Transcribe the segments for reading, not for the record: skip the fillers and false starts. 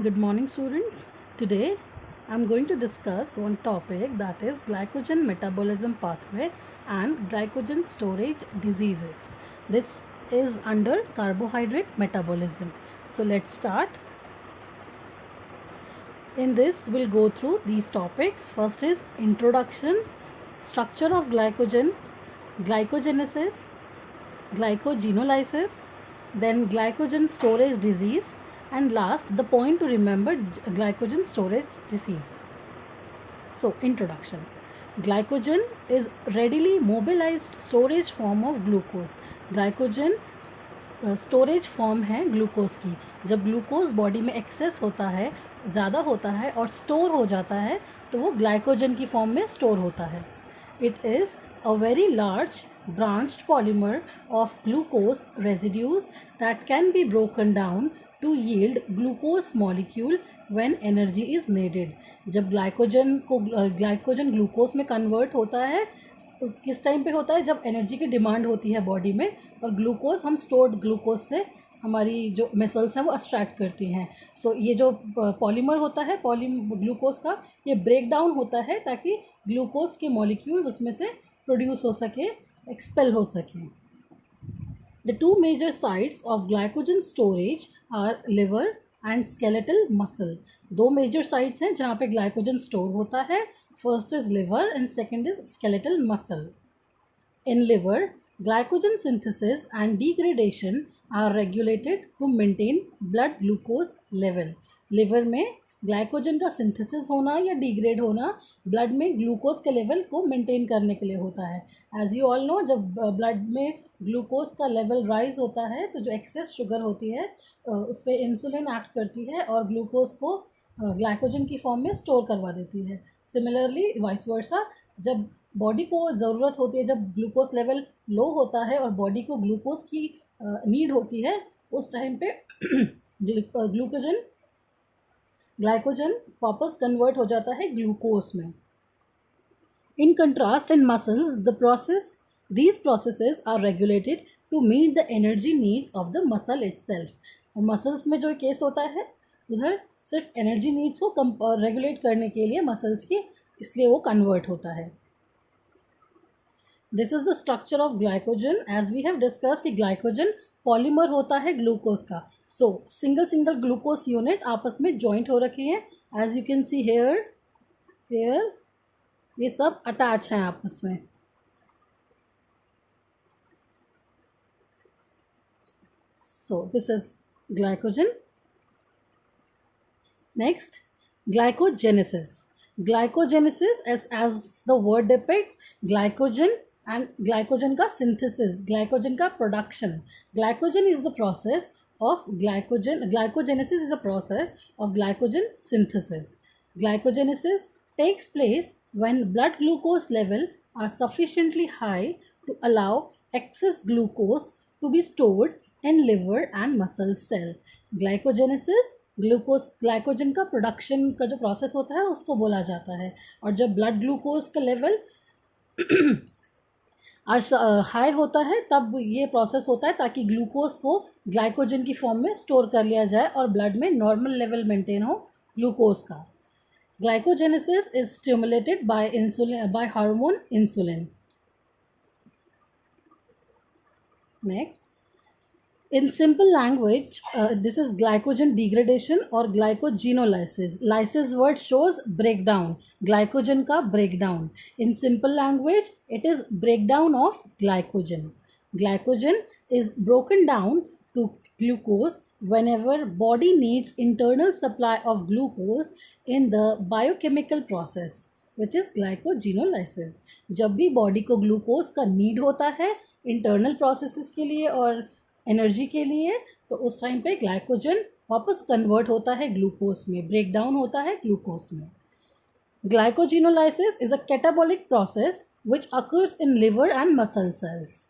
Good morning, students. Today I'm going to discuss one topic, that is glycogen metabolism pathway and glycogen storage diseases. This is under carbohydrate metabolism. So let's start. In this we'll go through these topics. First is introduction, structure of glycogen, glycogenesis, glycogenolysis, then glycogen storage disease, and last the point to remember, glycogen storage disease. So introduction. Glycogen is readily mobilized storage form of glucose. Glycogen storage form है glucose की. जब glucose body में access होता है, ज़्यादा होता है और स्टोर हो जाता है तो वो ग्लाइकोजन की फॉर्म में स्टोर होता है. It is a very large branched polymer of glucose residues that can be broken down to yield glucose molecule when energy is needed. जब ग्लाइकोजन ग्लूकोज में कन्वर्ट होता है तो किस टाइम पे होता है? जब एनर्जी की डिमांड होती है बॉडी में, और ग्लूकोज हम स्टोर्ड ग्लूकोज से हमारी जो मसल्स हैं वो एक्सट्रैक्ट करती हैं. सो ये जो पॉलीमर होता है ग्लूकोज का, ये ब्रेक डाउन होता है ताकि ग्लूकोज के मॉलिक्यूल्स उसमें से प्रोड्यूस हो सके, एक्सपेल हो सके. The two major sites of glycogen storage are liver and skeletal muscle. दो मेजर साइट्स हैं जहाँ पे ग्लाइकोजन स्टोर होता है. First is liver and second is skeletal muscle. In liver, glycogen synthesis and degradation are regulated to maintain blood glucose level. Liver में glycogen का synthesis होना या डिग्रेड होना ब्लड में ग्लूकोज के लेवल को मेंटेन करने के लिए होता है. एज यू ऑल नो, जब ब्लड में ग्लूकोज का लेवल राइज होता है तो जो एक्सेस शुगर होती है उस पर इंसुलिन एक्ट करती है और ग्लूकोज को ग्लाइकोजन की फॉर्म में स्टोर करवा देती है. सिमिलरली वाइस वर्सा, जब बॉडी को ज़रूरत होती है, जब ग्लूकोज लेवल लो होता है और बॉडी को ग्लूकोज की नीड होती है, उस टाइम पे ग्लाइकोजन वापस कन्वर्ट हो जाता है ग्लूकोज में. In contrast in muscles these processes are regulated to meet the energy needs of the muscle itself. Muscles में जो केस होता है उधर सिर्फ एनर्जी नीड्स को रेगुलेट करने के लिए मसल्स की, इसलिए वो कन्वर्ट होता है. This is the structure of glycogen. As we have discuss कि ग्लाइकोजन पॉलीमर होता है ग्लूकोज का. सो सिंगल ग्लूकोज यूनिट आपस में जॉइंट हो रखे हैं. As you can see here ये सब अटैच हैं आपस में. So this is glycogen. Next, glycogenesis. Glycogenesis, as the word depicts, glycogen and glycogen का synthesis, glycogen का production. Glycogen is the process of glycogenesis is the process of glycogen synthesis. Glycogenesis takes place when blood glucose level are sufficiently high to allow excess glucose to be stored in liver and muscle cell. Glycogenesis glycogen का production का जो process होता है उसको बोला जाता है. और जब ब्लड ग्लूकोज का लेवल हाई होता है तब ये प्रोसेस होता है ताकि ग्लूकोज को ग्लाइकोजन की फॉर्म में स्टोर कर लिया जाए और ब्लड में नॉर्मल लेवल मेंटेन हो ग्लूकोज का. Glycogenesis is stimulated by hormone insulin. Next, in simple language, this is glycogen degradation or glycogenolysis. Lysis word shows breakdown, glycogen ka breakdown. In simple language, it is breakdown of glycogen. Glycogen is broken down to glucose whenever body needs internal supply of glucose in the biochemical process, which is glycogenolysis. जब भी body को glucose का need होता है internal processes के लिए और energy के लिए, तो उस टाइम पे ग्लाइकोजन वापस कन्वर्ट होता है ग्लूकोज में, ब्रेक डाउन होता है ग्लूकोज में. Glycogenolysis is a catabolic process which occurs in liver and muscle cells.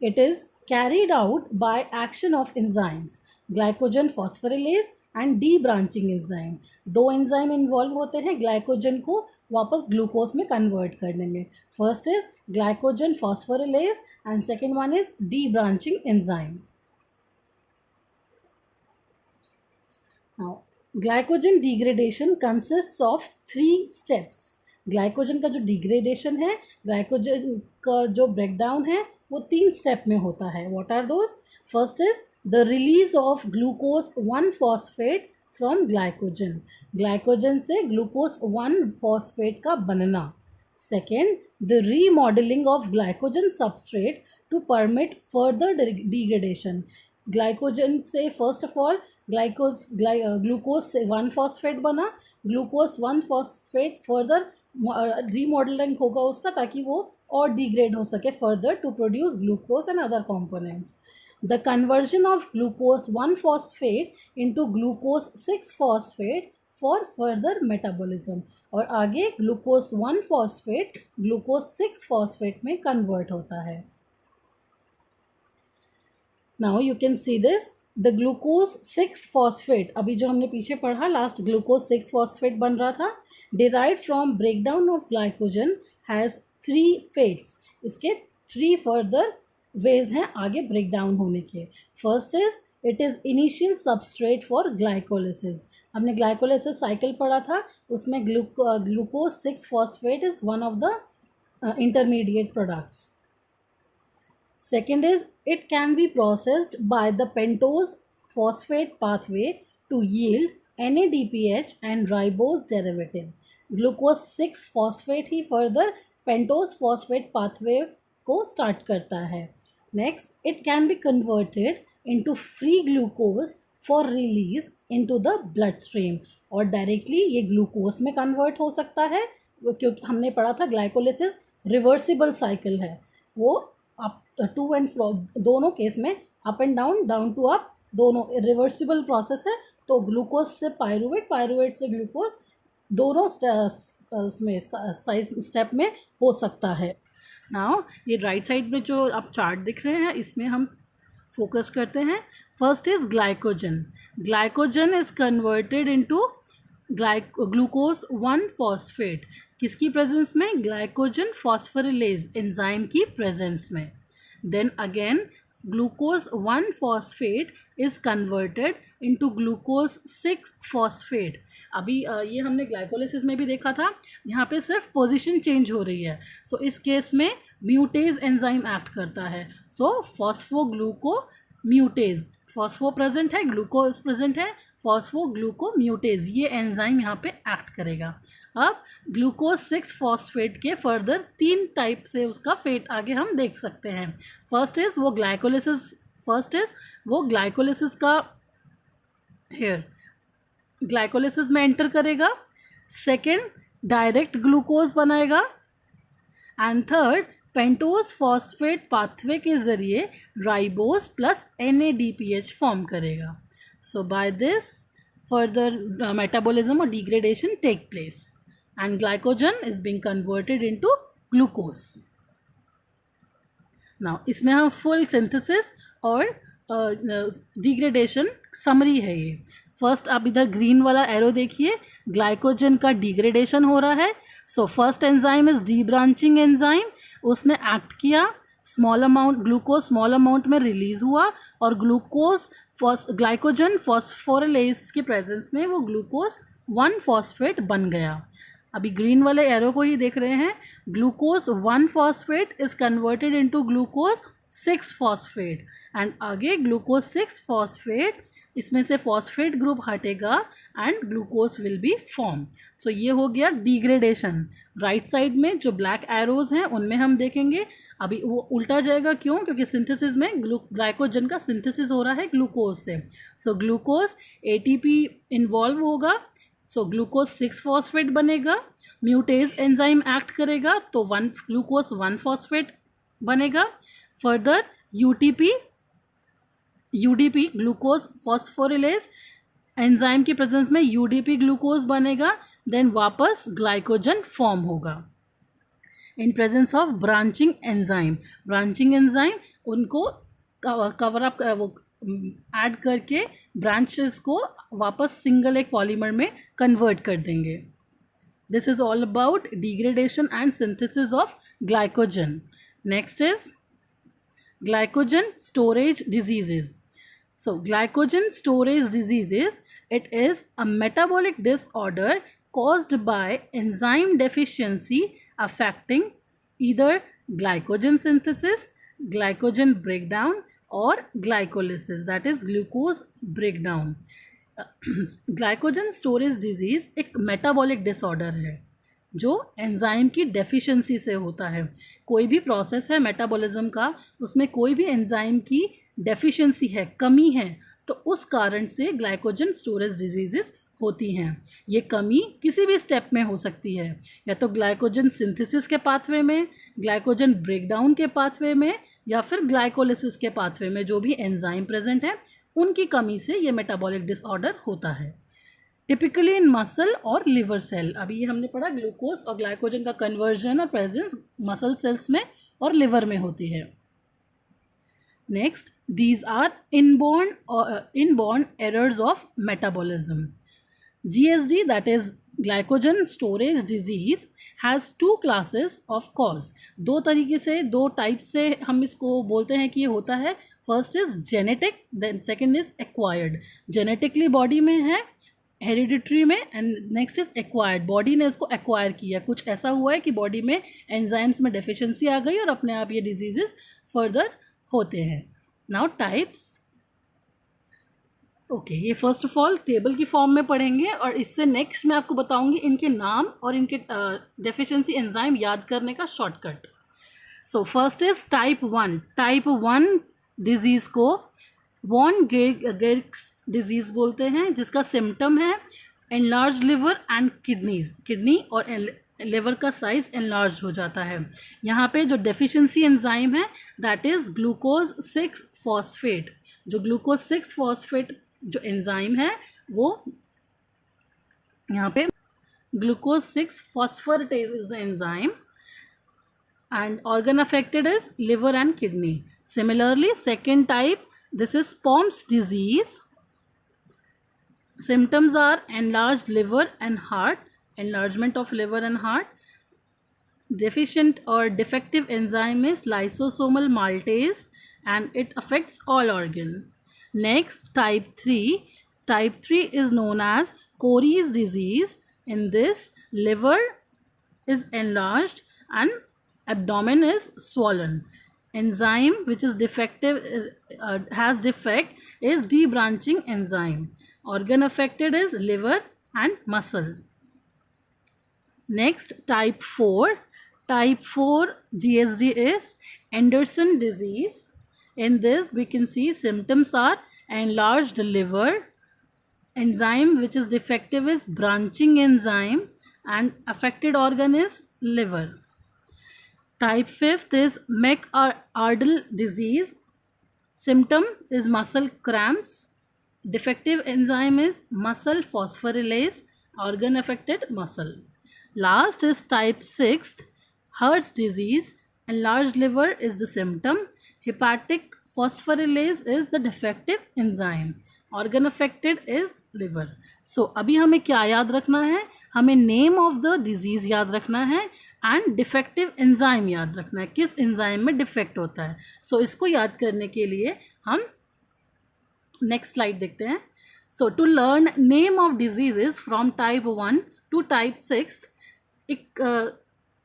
It is carried out by action of enzymes, glycogen phosphorylase and debranching enzyme. दो enzyme involve होते हैं glycogen को वापस glucose में convert करने में. First is glycogen phosphorylase and second one is debranching enzyme. Now, glycogen degradation consist of 3 steps. Glycogen का जो डिग्रेडेशन है, ग्लाइकोजन का जो ब्रेकडाउन है, वो 3 स्टेप में होता है. What are those? First is the release of glucose 1 phosphate from glycogen. Glycogen से ग्लूकोज 1 फॉस्फेट का बनना. Second, the remodelling of glycogen substrate to permit further degradation. Glycogen से फर्स्ट ऑफ ऑल ग्लूकोज से 1 phosphate बना. Glucose 1 phosphate further remodelling होगा उसका, ताकि वो और डिग्रेड हो सके further to produce glucose and other components. The conversion of glucose 1 phosphate into glucose 6 phosphate for further metabolism. और आगे ग्लूकोज 1 फॉस्फेट ग्लूकोज 6 फॉस्फेट में कन्वर्ट होता है. Now you can see this. The glucose 6 phosphate, अभी जो हमने पीछे पढ़ा लास्ट ग्लूकोज 6 फॉस्फेट बन रहा था, derived from breakdown of glycogen has 3 fates. इसके 3 फर्दर वेज हैं आगे ब्रेकडाउन होने के. First is it is initial substrate for glycolysis. हमने ग्लाइकोलिसिस साइकिल पढ़ा था, उसमें glucose 6 phosphate is one of the intermediate products. Second is it can be processed by the pentose phosphate pathway to yield NADPH and ribose derivative. Glucose 6 phosphate he further pentose phosphate pathway को start करता है. Next, it can be converted into free glucose for release into the bloodstream. और directly ये glucose में convert हो सकता है, क्योंकि हमने पढ़ा था ग्लाइकोलिसिस रिवर्सिबल साइकिल है. वो अप टू एंड फ्रो दोनों केस में up and down, down to up, दोनों रिवर्सिबल प्रोसेस है. तो ग्लूकोज से पायरुवेट, पायरुवेट से ग्लूकोज, दोनों उसमें साइज स्टेप में हो सकता है. नाउ ये राइट साइड में जो आप चार्ट दिख रहे हैं, इसमें हम फोकस करते हैं. First is glycogen. Glycogen is converted into glucose 1 phosphate. किसकी प्रेजेंस में? ग्लाइकोजन फॉस्फोरिलेज एंजाइम की प्रेजेंस में. Then again glucose 1 phosphate is converted into glucose 6 phosphate. अभी ये हमने ग्लाइकोलिसिस में भी देखा था, यहाँ पे सिर्फ पोजीशन चेंज हो रही है. सो इस केस में म्यूटेज एंजाइम एक्ट करता है. सो फॉस्फोग्लूको म्यूटेज, फॉस्फो प्रेजेंट है, ग्लूकोज प्रेजेंट है, फॉस्फोग्लूकोम्यूटेज ये एंजाइम यहाँ पे एक्ट करेगा. अब ग्लूकोज 6 फॉस्फेट के फर्दर 3 टाइप से उसका फेट आगे हम देख सकते हैं. फर्स्ट इज वो ग्लाइकोलिसिस का हेयर ग्लाइकोलिसिस में एंटर करेगा. सेकेंड, डायरेक्ट ग्लूकोज बनाएगा. And third, pentose phosphate pathway के ज़रिए राइबोज प्लस NADPH फॉर्म करेगा. So by this further metabolism or degradation take place and glycogen is being converted into glucose. Now इसमें हम full synthesis और degradation summary है ये. First आप इधर ग्रीन वाला एरो देखिए, ग्लाइकोजन का डिग्रेडेशन हो रहा है. So first enzyme is debranching enzyme. उसने एक्ट किया, small amount glucose small amount में रिलीज हुआ और ग्लूकोज ग्लाइकोजन फॉस्फोरिलेज के प्रेजेंस में वो ग्लूकोज 1 फॉस्फेट बन गया. अभी ग्रीन वाले एरो को ही देख रहे हैं. Glucose 1 phosphate is converted into glucose 6 phosphate and आगे ग्लूकोज 6 फॉस्फेट, इसमें से फॉस्फेट ग्रुप हटेगा and glucose will be form. So ये हो गया डिग्रेडेशन. राइट साइड में जो ब्लैक एरोज हैं उनमें हम देखेंगे. अभी वो उल्टा जाएगा, क्यों? क्योंकि सिंथेसिस में ग्लाइकोजन का सिंथेसिस हो रहा है ग्लूकोज से. सो ग्लूकोज ATP इन्वॉल्व होगा. सो ग्लूकोज 6 फॉस्फेट बनेगा. म्यूटेज एंजाइम एक्ट करेगा तो ग्लूकोज 1 फॉस्फेट बनेगा. फर्दर UDP ग्लूकोज फॉस्फोरिलेज एंजाइम की प्रेजेंस में UDP ग्लूकोज बनेगा. देन वापस ग्लाइकोजन फॉर्म होगा in presence of branching enzyme. Branching enzyme उनको कवर अप वो ऐड करके ब्रांचेस को वापस सिंगल एक पॉलीमर में कन्वर्ट कर देंगे. This is all about degradation and synthesis of glycogen. Next is glycogen storage diseases. So glycogen storage diseases It is a metabolic disorder caused by enzyme deficiency affecting either glycogen synthesis, glycogen breakdown, or glycolysis, that is glucose breakdown. Glycogen storage disease एक metabolic disorder है जो enzyme की deficiency से होता है. कोई भी process है मेटाबॉलिज्म का, उसमें कोई भी एंजाइम की डेफिशिएंसी है, कमी है, तो उस कारण से ग्लाइकोजन स्टोरेज डिजीजेस होती हैं. ये कमी किसी भी स्टेप में हो सकती है, या तो ग्लाइकोजन सिंथेसिस के पाथवे में, ग्लाइकोजन ब्रेकडाउन के पाथवे में, या फिर ग्लाइकोलिसिस के पाथवे में. जो भी एंजाइम प्रेजेंट है उनकी कमी से ये मेटाबॉलिक डिसऑर्डर होता है. टिपिकली इन मसल और लिवर सेल. अभी ये हमने पढ़ा ग्लूकोज और ग्लाइकोजन का कन्वर्जन और प्रेजेंस मसल सेल्स में और लिवर में होती है. Next, these are inborn errors of metabolism. GSD, that is glycogen storage disease, has two classes of cause. दो तरीके से, दो टाइप से हम इसको बोलते हैं कि ये होता है. First is genetic, then second is acquired. Genetically body में है, हेरिडिटरी में, and next is acquired. Body ने इसको एक्वायर किया, कुछ ऐसा हुआ है कि बॉडी में एंजाइम्स में डेफिशिएंसी आ गई और अपने आप ये डिजीजेस फर्दर होते हैं. Now types. ओके, ये फर्स्ट ऑफ ऑल टेबल की फॉर्म में पढ़ेंगे और इससे नेक्स्ट मैं आपको बताऊंगी इनके नाम और इनके डेफिशिएंसी एंजाइम याद करने का shortcut. So first is type 1. Type 1 disease को वॉन गेर्क्स डिजीज़ बोलते हैं, जिसका सिम्टम है enlarge liver and kidneys. Kidney और लिवर का साइज एनलार्ज हो जाता है. यहाँ पे जो डेफिशिएंसी एंजाइम है दैट इज़ ग्लूकोज 6 फॉस्फेट. जो ग्लूकोज 6 फॉस्फेट जो एंजाइम है वो यहाँ पे glucose 6 phosphatase is the enzyme, and organ affected is liver and kidney. Similarly, second type, this is POMS disease. Symptoms are enlarged liver and heart, enlargement of liver and heart. Deficient or defective enzyme is lysosomal maltase and it affects all organ. Next, type 3. Type 3 is known as Cory's disease. In this, liver is enlarged and abdomen is swollen. Enzyme which is defective, has defect, is debranching enzyme. Organ affected is liver and muscle. Next, type 4. Type 4 GSD is Anderson disease. In this we can see symptoms are enlarged liver. Enzyme which is defective is branching enzyme and affected organ is liver. Type 5th is McArdle disease. Symptom is muscle cramps. Defective enzyme is muscle phosphorylase. Organ affected muscle. Last is type 6th Hertz disease. Enlarged liver is the symptom. Hepatic phosphorylase is the defective enzyme. Organ affected is liver. So अभी हमें क्या याद रखना है? हमें name of the disease याद रखना है एंड डिफेक्टिव एंजाइम याद रखना है, किस एंजाइम में डिफेक्ट होता है. सो इसको याद करने के लिए हम नेक्स्ट स्लाइड देखते हैं. So to learn name of diseases from type 1 to type 6, एक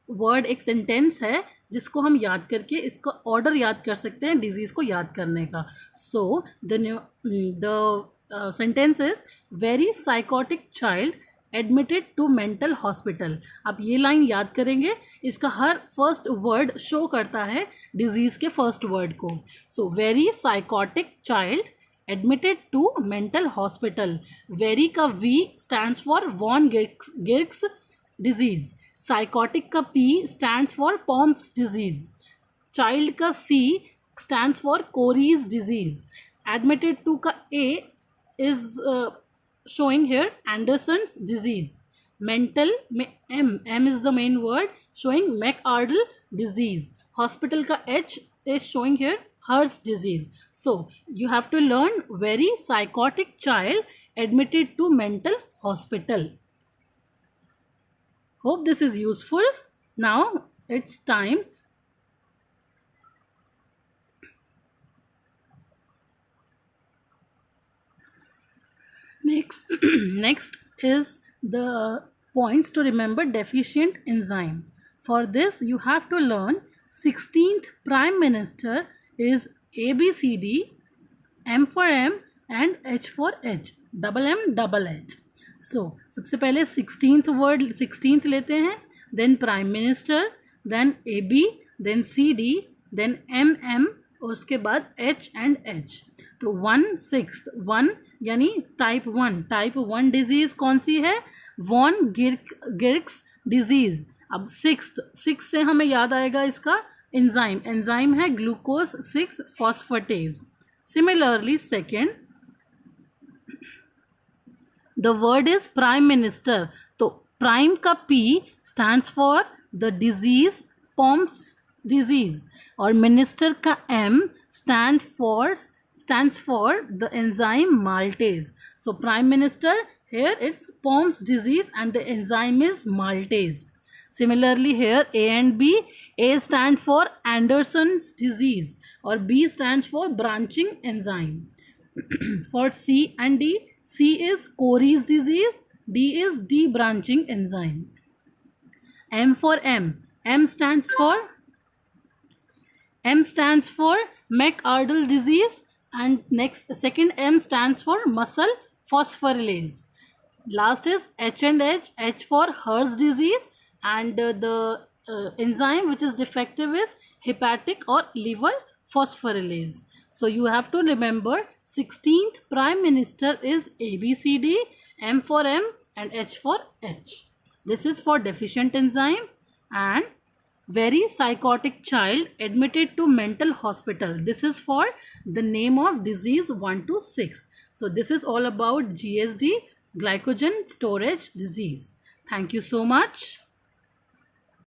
वर्ड, एक सेंटेंस है जिसको हम याद करके इसका ऑर्डर याद कर सकते हैं डिजीज़ को याद करने का. So the sentence is very psychotic child admitted to mental hospital. आप ये लाइन याद करेंगे, इसका हर फर्स्ट वर्ड शो करता है डिजीज़ के फर्स्ट वर्ड को. So very psychotic child admitted to mental hospital. Very का V stands for von Gierke's disease. Psychotic का P stands for Pompe's disease. Child का C stands for Cori's disease. Admitted to का A is showing here Anderson's disease. Mental M is the main word, showing McArdle disease. Hospital ka H is showing here Hertz disease. So you have to learn very psychotic child admitted to mental hospital. Hope this is useful. Now it's time Next, next is the points to remember deficient enzyme. For this, you have to learn 16th Prime Minister is ABCD, M for M and H for H, double M double H. So सबसे पहले 16th word 16th लेते हैं, then Prime Minister, then AB, then CD, then MM और उसके बाद H and H. तो 1/6 1 यानी type one disease कौन सी है? Von Gierke's disease. अब सिक्स से हमें याद आएगा इसका एंजाइम है glucose 6 phosphatase. Similarly second, the word is prime minister. तो प्राइम का P stands for the disease Pompe's disease और मिनिस्टर का M stands for the enzyme maltase. So prime minister, here it's Pom's disease and the enzyme is maltase. Similarly here A and B, A stands for Anderson's disease or B stands for branching enzyme. For C and D, C is Cory's disease, D is debranching enzyme. M for M stands for McArdle disease and second M stands for muscle phosphorylase. Last is H and H for Her's disease and the enzyme which is defective is hepatic or liver phosphorylase. So you have to remember 16th Prime Minister is ABCD, M for M and H for H. This is for deficient enzyme. And very psychotic child admitted to mental hospital. This is for the name of disease 1 to 6. So this is all about GSD, glycogen storage disease. Thank you so much.